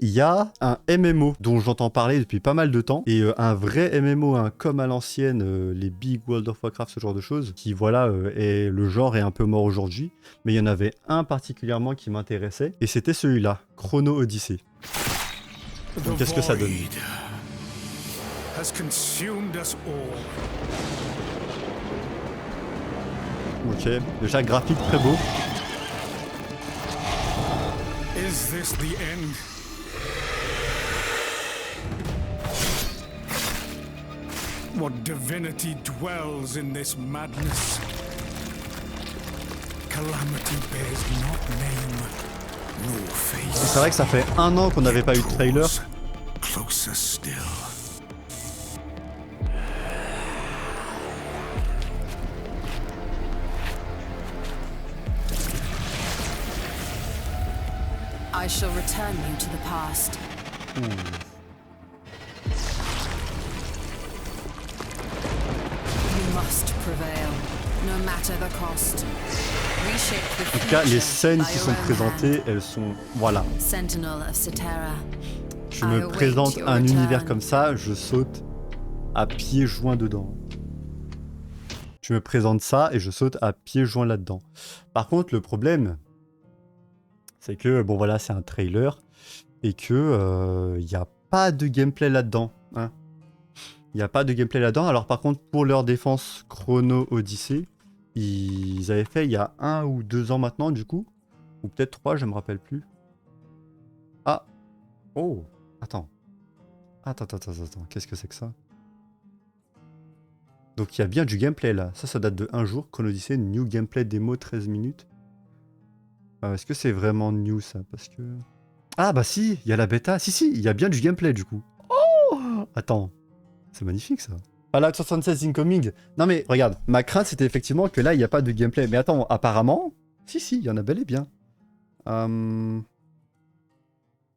Il y a un MMO dont j'entends parler depuis pas mal de temps, et un vrai MMO, hein, comme à l'ancienne, les Big World of Warcraft, ce genre de choses, qui voilà, le genre est un peu mort aujourd'hui, mais il y en avait un particulièrement qui m'intéressait, et c'était celui-là, Chrono Odyssey. Donc qu'est-ce que ça donne? Ok, déjà graphique très beau. Is this the end? What divinity dwells in this madness? Calamity bears not name nor face. C'est vrai que ça fait un an qu'on n'avait pas eu de trailer. Closer still. I shall return you to the past. You must prevail, no matter the cost. Reshape the En tout cas, les future scènes by qui your sont own présentées, hand. elles sont... Voilà. Sentinel of Cetera. Tu me présentes un univers comme ça, je saute à pieds joints dedans. Tu me présentes ça et je saute à pieds joints là-dedans. Par contre, le problème, c'est que, bon voilà, c'est un trailer et que il n'y a pas de gameplay là-dedans. Hein. Il n'y a pas de gameplay là-dedans. Alors par contre, pour leur défense Chrono Odyssey, ils avaient fait il y a 1 ou 2 ans maintenant, du coup. Ou peut-être 3, je me rappelle plus. Ah. Oh. Attends. Attends. Qu'est-ce que c'est que ça? Donc il y a bien du gameplay là. Ça date de 1 jour. Chrono Odyssey, new gameplay démo 13 minutes. Est-ce que c'est vraiment new ça? Parce que... Ah bah si, il y a la bêta. Si, il y a bien du gameplay du coup. Oh! Attends. C'est magnifique ça. Fallout 76 incoming. Non mais regarde, ma crainte c'était effectivement que là il n'y a pas de gameplay. Mais attends, apparemment, si, il y en a bel et bien.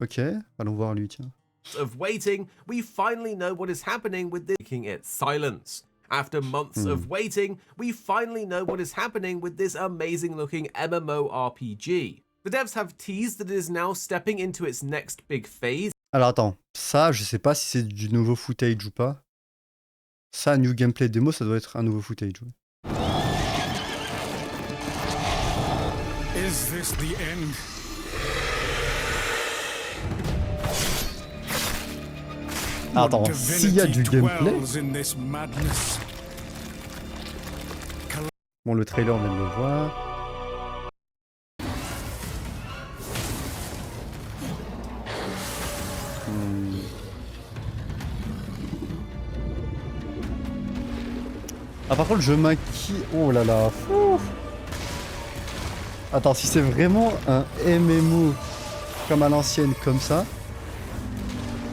Ok, allons voir lui, tiens. Of waiting, we finally know what is happening with this, making it silence. After months of waiting, we finally know what is happening with this amazing looking MMORPG. The devs have teased that it is now stepping into its next big phase. Alors attends, ça je sais pas si c'est du nouveau footage ou pas. Ça, new gameplay démo, ça doit être un nouveau footage. Ouais. Is this the end? Ah, attends, s'il y a du gameplay... Bon, le trailer, on vient de le voir. Ah, par contre, je m'inquiète... Oh là là. Ouf. Attends, si c'est vraiment un MMO comme à l'ancienne, comme ça,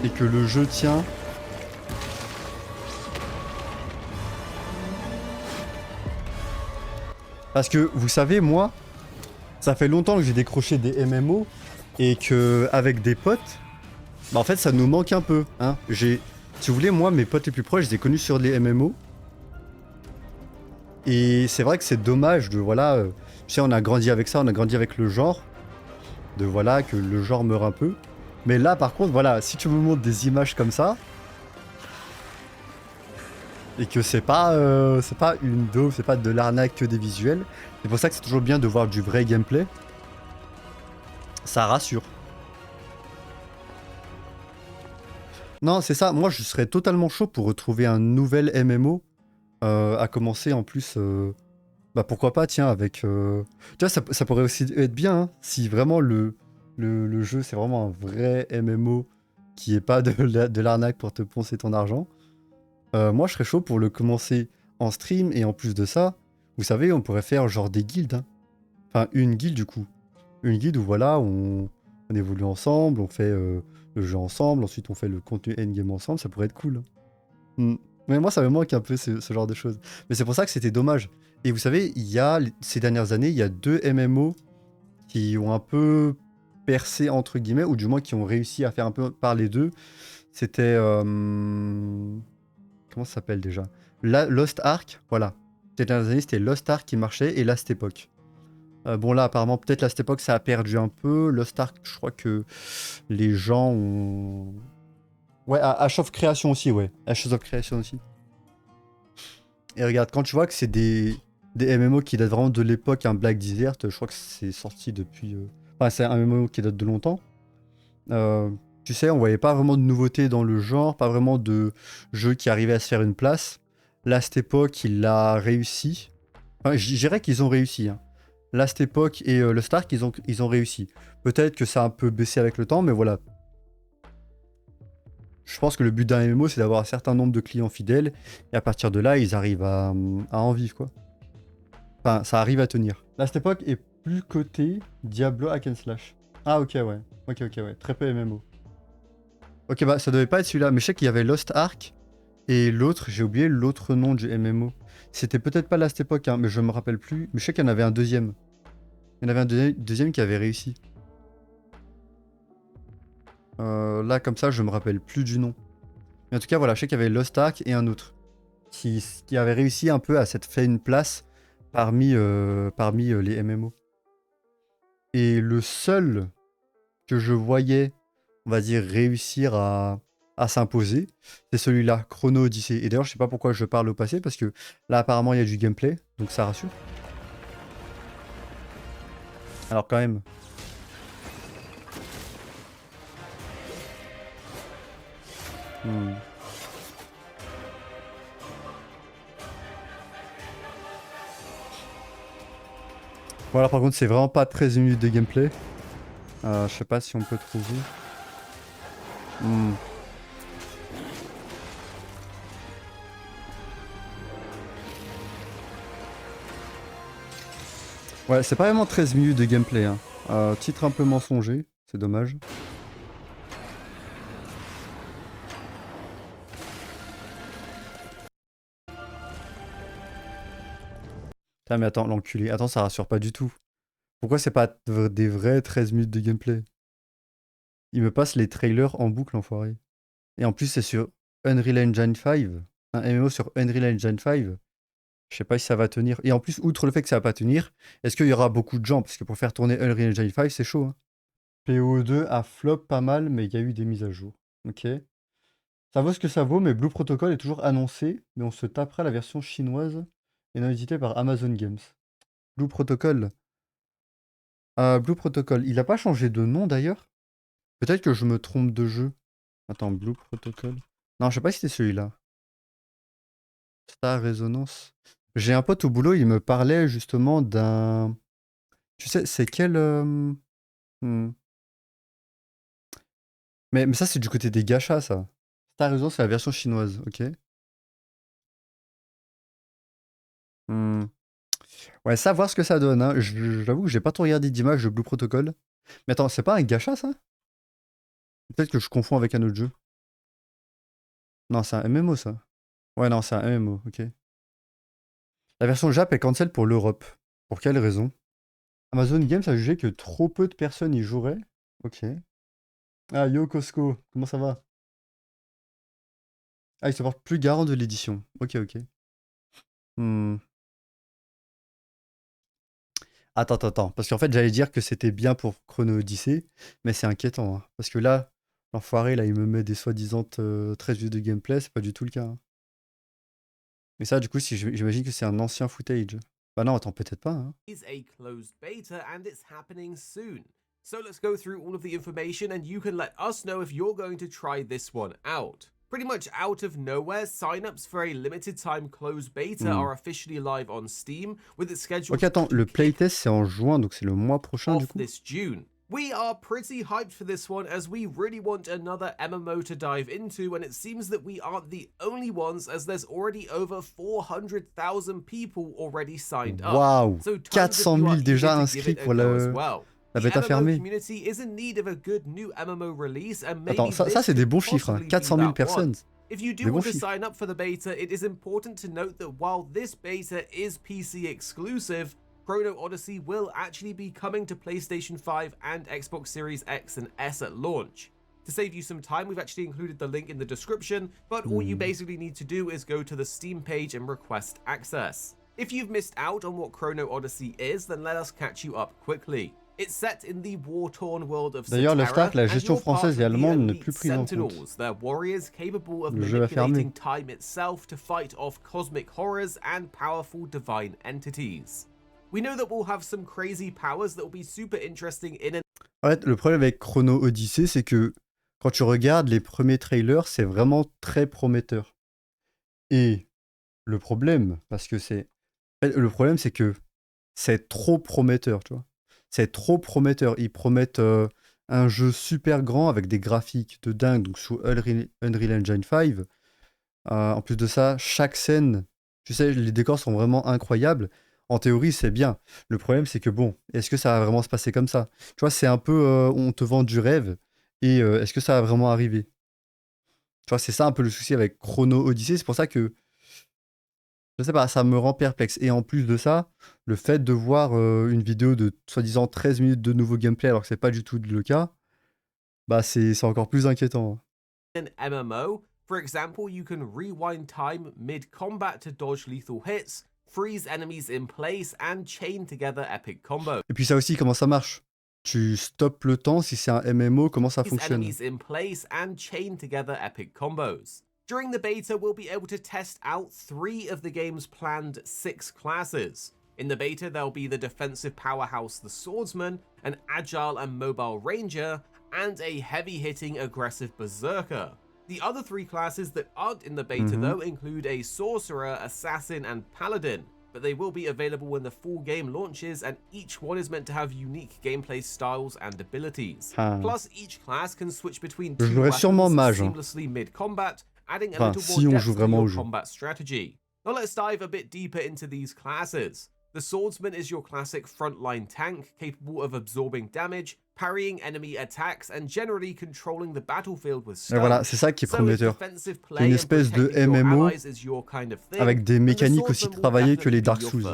et que le jeu tient... Parce que, vous savez, moi, ça fait longtemps que j'ai décroché des MMO, et que avec des potes, bah en fait, ça nous manque un peu. Hein. Si vous voulez, moi, mes potes les plus proches, je les ai connus sur les MMO. Et c'est vrai que c'est dommage de, voilà... tu sais, on a grandi avec ça, on a grandi avec le genre. De, voilà, que le genre meurt un peu. Mais là, par contre, voilà, si tu me montres des images comme ça... Et que c'est pas une daube, c'est pas de l'arnaque que des visuels. C'est pour ça que c'est toujours bien de voir du vrai gameplay. Ça rassure. Non, c'est ça. Moi, je serais totalement chaud pour retrouver un nouvel MMO. À commencer en plus... bah pourquoi pas, tiens, avec... Tu vois, ça pourrait aussi être bien, hein, si vraiment le jeu, c'est vraiment un vrai MMO qui est pas de l'arnaque pour te poncer ton argent. Moi, je serais chaud pour le commencer en stream, et en plus de ça, vous savez, on pourrait faire genre des guildes. Hein. Enfin, une guilde du coup. Une guilde où voilà, on évolue ensemble, on fait le jeu ensemble, ensuite on fait le contenu endgame ensemble, ça pourrait être cool. Mais moi, ça me manque un peu ce genre de choses. Mais c'est pour ça que c'était dommage. Et vous savez, ces dernières années, il y a 2 MMO qui ont un peu percé, entre guillemets, ou du moins qui ont réussi à faire un peu parler d'eux. C'était... comment ça s'appelle déjà? Lost Ark, voilà. Ces dernières années, c'était Lost Ark qui marchait, et Last Epoch. Bon là apparemment peut-être à cette époque ça a perdu un peu. Lost Ark, je crois que les gens ont... Ouais, Ash of Creation aussi, ouais. Ash of Creation aussi. Et regarde, quand tu vois que c'est des MMO qui datent vraiment de l'époque, un Black Desert, je crois que c'est sorti depuis... Enfin, c'est un MMO qui date de longtemps. Tu sais, on voyait pas vraiment de nouveautés dans le genre, pas vraiment de jeu qui arrivait à se faire une place. Là, à cette époque, il a réussi. Enfin, je dirais qu'ils ont réussi. Hein. Là, cette époque et le Stark, ils ont réussi. Peut-être que ça a un peu baissé avec le temps, mais voilà. Je pense que le but d'un MMO, c'est d'avoir un certain nombre de clients fidèles. Et à partir de là, ils arrivent à en vivre, quoi. Enfin, ça arrive à tenir. Là, cette époque est plus côté Diablo Hack and Slash. Ah, ok, ouais. Ok, ouais. Très peu MMO. Ok, bah, ça devait pas être celui-là. Mais je sais qu'il y avait Lost Ark. Et l'autre, j'ai oublié l'autre nom du MMO. C'était peut-être pas là à cette époque, hein, mais je me rappelle plus. Mais je sais qu'il y en avait un deuxième. Il y en avait un deuxième qui avait réussi. Là, comme ça, je me rappelle plus du nom. Mais en tout cas, voilà, je sais qu'il y avait Lost Ark et un autre. Qui avait réussi un peu à s'être fait une place parmi les MMO. Et le seul que je voyais, on va dire, réussir à s'imposer, c'est celui-là, Chrono Odyssey. Et d'ailleurs, je sais pas pourquoi je parle au passé, parce que là, apparemment, il y a du gameplay, donc ça rassure. Alors quand même... Voilà, par contre, c'est vraiment pas 13 minutes de gameplay. Je sais pas si on peut trouver. Ouais, c'est pas vraiment 13 minutes de gameplay. Hein. Titre un peu mensonger, c'est dommage. Putain, mais attends, l'enculé. Attends, ça rassure pas du tout. Pourquoi c'est pas des vrais 13 minutes de gameplay? Il me passe les trailers en boucle, l'enfoiré. Et en plus, c'est sur Unreal Engine 5. Un MMO sur Unreal Engine 5. Je sais pas si ça va tenir. Et en plus, outre le fait que ça va pas tenir, est-ce qu'il y aura beaucoup de gens? Parce que pour faire tourner Unreal Engine 5, c'est chaud. Hein. PO2 a flop pas mal, mais il y a eu des mises à jour. Ok. Ça vaut ce que ça vaut, mais Blue Protocol est toujours annoncé, mais on se tapera la version chinoise et non éditée par Amazon Games. Blue Protocol. Blue Protocol, il a pas changé de nom d'ailleurs? Peut-être que je me trompe de jeu. Attends, Blue Protocol. Non, je sais pas si c'était celui-là. Star Resonance. J'ai un pote au boulot, il me parlait justement d'un... Tu sais, c'est quel... Mais ça, c'est du côté des gachas, ça. Star Resonance, c'est la version chinoise, ok. Ouais, ça, voir ce que ça donne. Hein. J'avoue que j'ai pas trop regardé d'image de Blue Protocol. Mais attends, c'est pas un gacha, ça? Peut-être que je confonds avec un autre jeu. Non, c'est un MMO, ça. Ouais, non, c'est un MMO, ok. La version Jap est cancel pour l'Europe. Pour quelle raison? Amazon Games a jugé que trop peu de personnes y joueraient. Ok. Ah, yo Costco, comment ça va? Ah, il se porte plus garant de l'édition. Ok, ok. Attends. Parce qu'en fait, j'allais dire que c'était bien pour Chrono Odyssey, mais c'est inquiétant. Hein. Parce que là, l'enfoiré, là, il me met des soi-disant 13 vues de gameplay, c'est pas du tout le cas. Hein. Mais ça, du coup, si j'imagine que c'est un ancien footage. Bah non, attends, peut-être pas. Hein. Is a closed beta and it's happening soon. So let's go through all of the information and you can let us know if you're going to try this one out. Pretty much out of nowhere, signups for a limited time closed beta are officially live on Steam with its schedule Ok, attends, le playtest c'est en juin, donc c'est le mois prochain du coup. this June. We are pretty hyped for this one as we really want another MMO to dive into, and it seems that we aren't the only ones as there's already over 400,000 people already signed up. Waouh, So 400 000 déjà inscrits pour la bêta fermée. Attends, ça c'est des bons chiffres, hein. 400 000 personnes. If you do want to sign up for the beta, it is important to note that while this beta is PC exclusive, Chrono Odyssey will actually be coming to PlayStation 5 and Xbox Series X and S at launch. To save you some time, we've actually included the link in the description, but all you basically need to do is go to the Steam page and request access. If you've missed out on what Chrono Odyssey is, then let us catch you up quickly. It's set in the war-torn world of D'ailleurs, le Cetera, staff, la and gestion you're part française of et the allemande n'est elite plus prise en compte. Sentinels. They're warriors capable of Le jeu a fermé. manipulating time itself to fight off cosmic horrors and powerful divine entities. We know that we'll have some crazy powers that will be super interesting in an En fait, le problème avec Chrono Odyssey, c'est que quand tu regardes les premiers trailers, c'est vraiment très prometteur. Et le problème, le problème, c'est que c'est trop prometteur, tu vois. C'est trop prometteur. Ils promettent un jeu super grand avec des graphiques de dingue, donc sous Unreal Engine 5. En plus de ça, chaque scène, tu sais, les décors sont vraiment incroyables. En théorie, c'est bien. Le problème, c'est que bon, est-ce que ça va vraiment se passer comme ça? Tu vois, c'est un peu, on te vend du rêve, et est-ce que ça va vraiment arriver? Tu vois, c'est ça un peu le souci avec Chrono Odyssey. C'est pour ça que, je sais pas, ça me rend perplexe. Et en plus de ça, le fait de voir une vidéo de soi-disant 13 minutes de nouveau gameplay, alors que c'est pas du tout le cas, bah c'est encore plus inquiétant. MMO. For example, you can rewind time mid-combat to dodge lethal hits, freeze enemies in place, and chain together epic combos. Et puis ça aussi, comment ça marche? Tu stoppes le temps si c'est un MMO, comment ça fonctionne? Enemies in place and chain together epic combos. During the beta, we'll be able to test out 3 of the game's planned 6 classes. In the beta, there'll be the defensive powerhouse, the Swordsman, an agile and mobile ranger, and a heavy-hitting aggressive berserker. The other 3 classes that aren't in the beta, though, include a sorcerer, assassin, and paladin, but they will be available when the full game launches, and each one is meant to have unique gameplay styles and abilities. Plus, each class can switch between 2 weapons seamlessly mid-combat, adding a little more depth to your combat strategy. Now let's dive a bit deeper into these classes. The Swordsman is your classic frontline tank, capable of absorbing damage, parrying enemy attacks, and generally controlling the battlefield with stun. Et voilà, c'est ça qui est prometteur. Une espèce de MMO avec des mécaniques aussi travaillées que les Dark Souls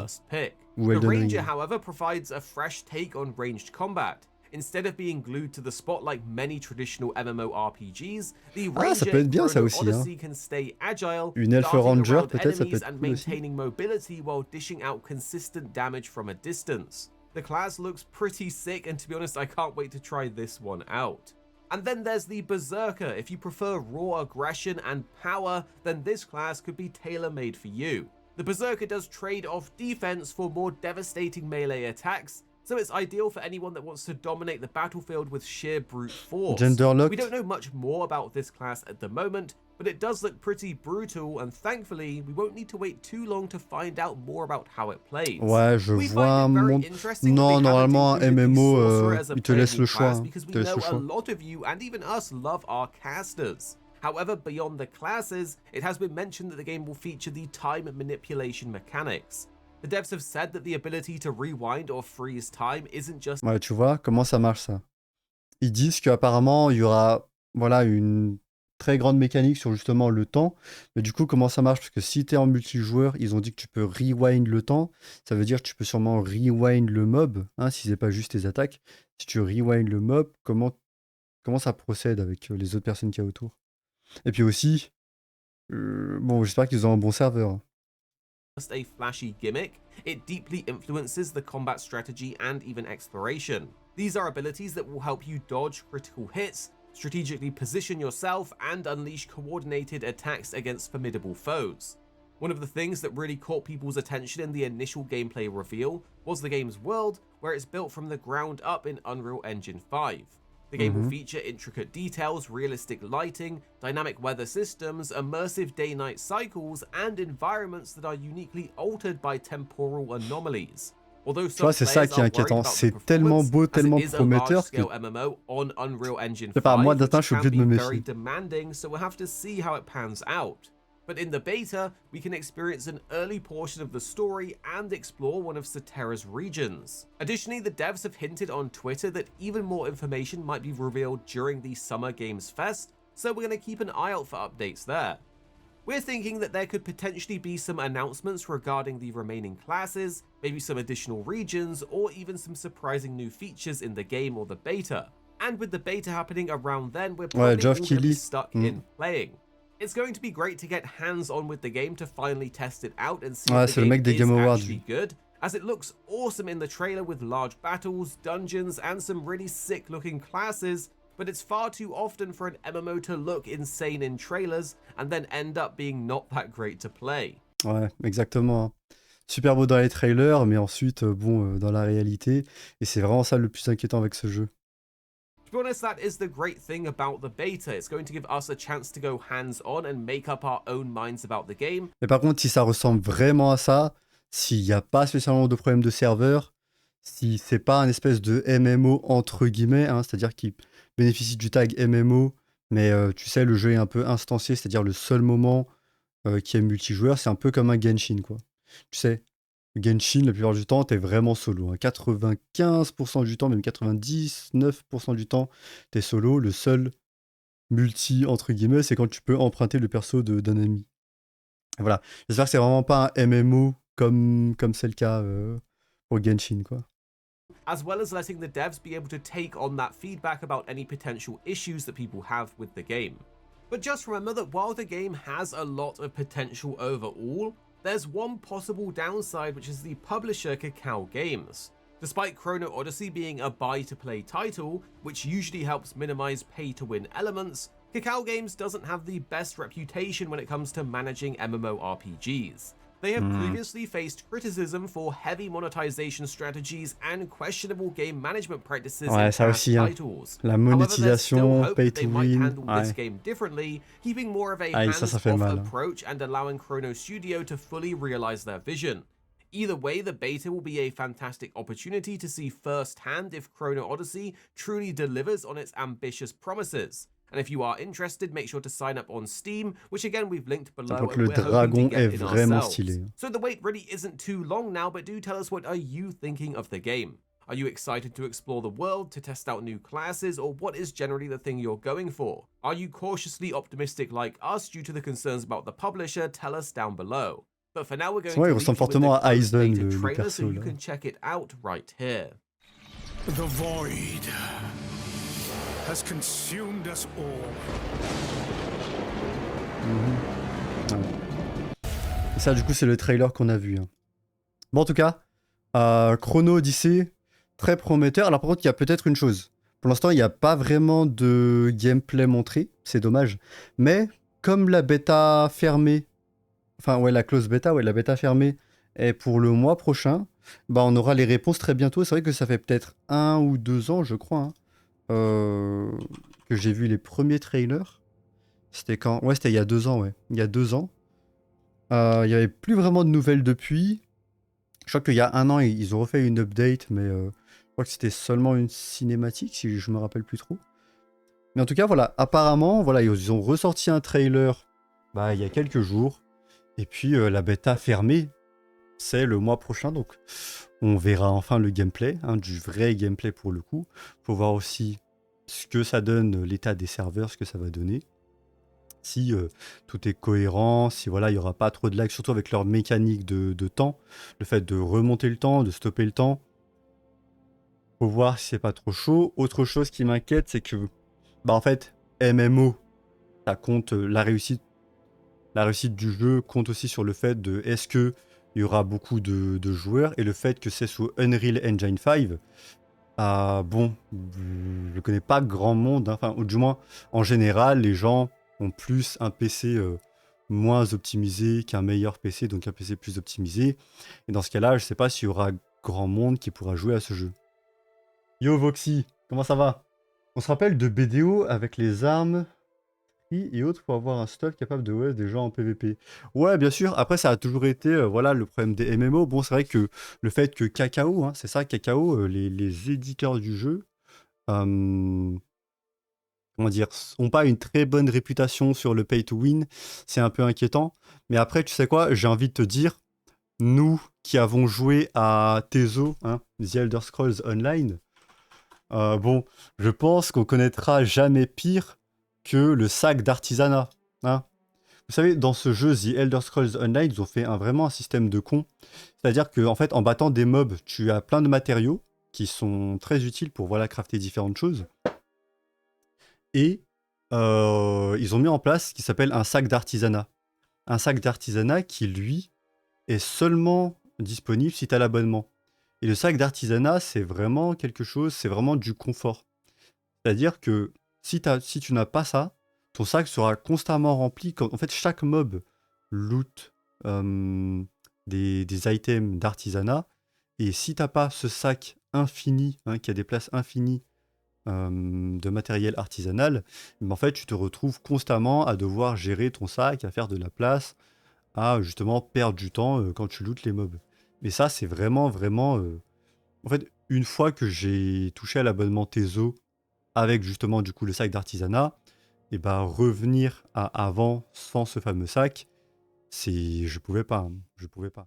ou Elden Ring. The Ranger, however, provides a fresh take on ranged combat. Instead of being glued to the spot like many traditional MMORPGs, the Ranger ça peut être bien ça aussi, hein. can stay agile, Une Elf Ranger peut-être, ça peut être and cool aussi. maintaining mobility while dishing out consistent damage from a distance. The class looks pretty sick, and to be honest, I can't wait to try this one out. And then there's the Berserker. If you prefer raw aggression and power, then this class could be tailor-made for you. The Berserker does trade off defense for more devastating melee attacks, so it's ideal for anyone that wants to dominate the battlefield with sheer brute force. Genderlocked. We don't know much more about this class at the moment, but it does look pretty brutal, and thankfully, we won't need to wait too long to find out more about how it plays. Ouais, je vois un monde... Non, normalement, un MMO, il te laisse le choix. Because we know a lot of you, and even us, love our casters. However, beyond the classes, it has been mentioned that the game will feature the time manipulation mechanics. The devs have said that the ability to rewind or freeze time isn't just... Ouais, tu vois, comment ça marche ça? Ils disent qu'apparemment, il y aura une très grande mécanique sur justement le temps. Mais du coup, comment ça marche? Parce que si tu es en multijoueur, ils ont dit que tu peux rewind le temps. Ça veut dire que tu peux sûrement rewind le mob, hein, si c'est pas juste tes attaques. Si tu rewind le mob, comment ça procède avec les autres personnes qu'il y a autour? Et puis aussi, bon, j'espère qu'ils ont un bon serveur. Just a flashy gimmick, it deeply influences the combat strategy and even exploration. These are abilities that will help you dodge critical hits, strategically position yourself, and unleash coordinated attacks against formidable foes. One of the things that really caught people's attention in the initial gameplay reveal was the game's world, where it's built from the ground up in Unreal Engine 5. The game will feature intricate details, realistic lighting, dynamic weather systems, immersive day-night cycles, and environments that are uniquely altered by temporal anomalies. Although tu vois, c'est ça qui est inquiétant. C'est tellement beau, tellement prometteur que... Je sais pas, moi d'attendre, je suis obligé de me méfier. So we'll have to see how it pans out. But in the beta, we can experience an early portion of the story and explore one of Cetera's regions. Additionally, the devs have hinted on Twitter that even more information might be revealed during the Summer Games Fest, so we're going to keep an eye out for updates there. We're thinking that there could potentially be some announcements regarding the remaining classes, maybe some additional regions, or even some surprising new features in the game or the beta. And with the beta happening around then, we're probably all going to be stuck in playing. It's going to be great to get hands-on with the game to finally test it out and see Ouais, if c'est the le game mec des is Game Awards, actually lui. good, as it looks awesome in the trailer with large battles, dungeons, and some really sick-looking classes, but it's far too often for an MMO to look insane in trailers and then end up being not that great to play. Ouais, exactement, hein. Super beau dans les trailers, mais ensuite, dans la réalité. Et c'est vraiment ça le plus inquiétant avec ce jeu. To be honest, that is the great thing about the beta. It's going to give us a chance to go hands-on and make up our own minds about the game. Mais par contre, si ça ressemble vraiment à ça, s'il n'y a pas spécialement de problème de serveur, si c'est pas un espèce de MMO entre guillemets, hein, c'est-à-dire qui bénéficie du tag MMO, mais tu sais, le jeu est un peu instancié, c'est-à-dire le seul moment qui est multijoueur, c'est un peu comme un Genshin, quoi. Tu sais, Genshin, la plupart du temps, t'es vraiment solo, hein. 95% du temps, même 99% du temps, t'es solo. Le seul multi, entre guillemets, c'est quand tu peux emprunter le perso d'un ami. Et voilà. J'espère que c'est vraiment pas un MMO comme c'est le cas pour Genshin, quoi. As well as letting the devs be able to take on that feedback about any potential issues that people have with the game. But just remember that while the game has a lot of potential overall, there's one possible downside, which is the publisher Kakao Games. Despite Chrono Odyssey being a buy-to-play title, which usually helps minimize pay-to-win elements, Kakao Games doesn't have the best reputation when it comes to managing MMORPGs. They have previously faced criticism for heavy monetization strategies and questionable game management practices Ouais, in ça past aussi, hein. titles. La However, there's still monétisation, hope pay that they to might win. handle this Ouais. game differently, keeping more of a Aïe, ça fait hands-off mal, hein. approach and allowing Chrono Studio to fully realize their vision. Either way, the beta will be a fantastic opportunity to see firsthand if Chrono Odyssey truly delivers on its ambitious promises. And if you are interested, make sure to sign up on Steam, which again we've linked below. Par contre, And le we're hoping dragon to est get in vraiment ourselves. stylé. So the wait really isn't too long now, but do tell us, what are you thinking of the game? Are you excited to explore the world, to test out new classes, or what is generally the thing you're going for? Are you cautiously optimistic like us due to the concerns about the publisher? Tell us down below. But for now, we're going C'est vrai, il to ressemble leave you with fortement the à closed Aizen, beta le trailer, perso, so you là. can check it out right here. The void has consumed us all. Et ça, du coup, c'est le trailer qu'on a vu, hein. Bon, en tout cas, Chrono Odyssey, très prometteur. Alors, par contre, il y a peut-être une chose. Pour l'instant, il n'y a pas vraiment de gameplay montré. C'est dommage. Mais, comme la bêta fermée, enfin, ouais, la close bêta, ouais, la bêta fermée est pour le mois prochain, bah, on aura les réponses très bientôt. C'est vrai que ça fait peut-être 1 ou 2 ans, je crois, hein, que j'ai vu les premiers trailers. C'était quand? Ouais, c'était il y a 2 ans, ouais. Il y a 2 ans. Il n'y avait plus vraiment de nouvelles depuis. Je crois qu'il y a 1 an, ils ont refait une update, mais je crois que c'était seulement une cinématique, si je me rappelle plus trop. Mais en tout cas, voilà, apparemment, voilà, ils ont ressorti un trailer il y a quelques jours. Et puis la bêta fermée, c'est le mois prochain, donc on verra enfin le gameplay, hein, du vrai gameplay pour le coup. Faut voir aussi ce que ça donne, l'état des serveurs, ce que ça va donner. Si tout est cohérent, si voilà, il n'y aura pas trop de lag, surtout avec leur mécanique de temps, le fait de remonter le temps, de stopper le temps. Faut voir si c'est pas trop chaud. Autre chose qui m'inquiète, c'est que en fait, MMO, ça compte la réussite du jeu compte aussi sur le fait de est-ce que il y aura beaucoup de joueurs, et le fait que c'est sous Unreal Engine 5. Je connais pas grand monde, hein, enfin, ou du moins en général, les gens ont plus un PC moins optimisé qu'un meilleur PC, donc un PC plus optimisé. Et dans ce cas-là, je sais pas s'il y aura grand monde qui pourra jouer à ce jeu. Yo Voxy, comment ça va? On se rappelle de BDO avec les armes et autres pour avoir un stuff capable de OS des gens en PvP. Ouais, bien sûr. Après, ça a toujours été voilà, le problème des MMO. Bon, c'est vrai que le fait que Kakao, hein, c'est ça, Kakao, les éditeurs du jeu, comment dire, ont pas une très bonne réputation sur le pay to win. C'est un peu inquiétant. Mais après, tu sais quoi, j'ai envie de te dire, nous qui avons joué à Tezo, hein, The Elder Scrolls Online, je pense qu'on connaîtra jamais pire que le sac d'artisanat, hein. Vous savez, dans ce jeu The Elder Scrolls Online, ils ont fait vraiment un système de con. C'est-à-dire que, en fait, en battant des mobs, tu as plein de matériaux qui sont très utiles pour crafter différentes choses. Et ils ont mis en place ce qui s'appelle un sac d'artisanat. Un sac d'artisanat qui, lui, est seulement disponible si tu as l'abonnement. Et le sac d'artisanat, c'est vraiment quelque chose, c'est vraiment du confort. C'est-à-dire que si tu n'as pas ça, ton sac sera constamment rempli. En fait, chaque mob loot des items d'artisanat. Et si t'as pas ce sac infini, hein, qui a des places infinies de matériel artisanal, mais en fait, tu te retrouves constamment à devoir gérer ton sac, à faire de la place, à justement perdre du temps quand tu lootes les mobs. Mais ça, c'est vraiment, vraiment... En fait, une fois que j'ai touché à l'abonnement Tezo avec justement du coup le sac d'artisanat, et bah revenir à avant sans ce fameux sac, je pouvais pas, hein. Je pouvais pas.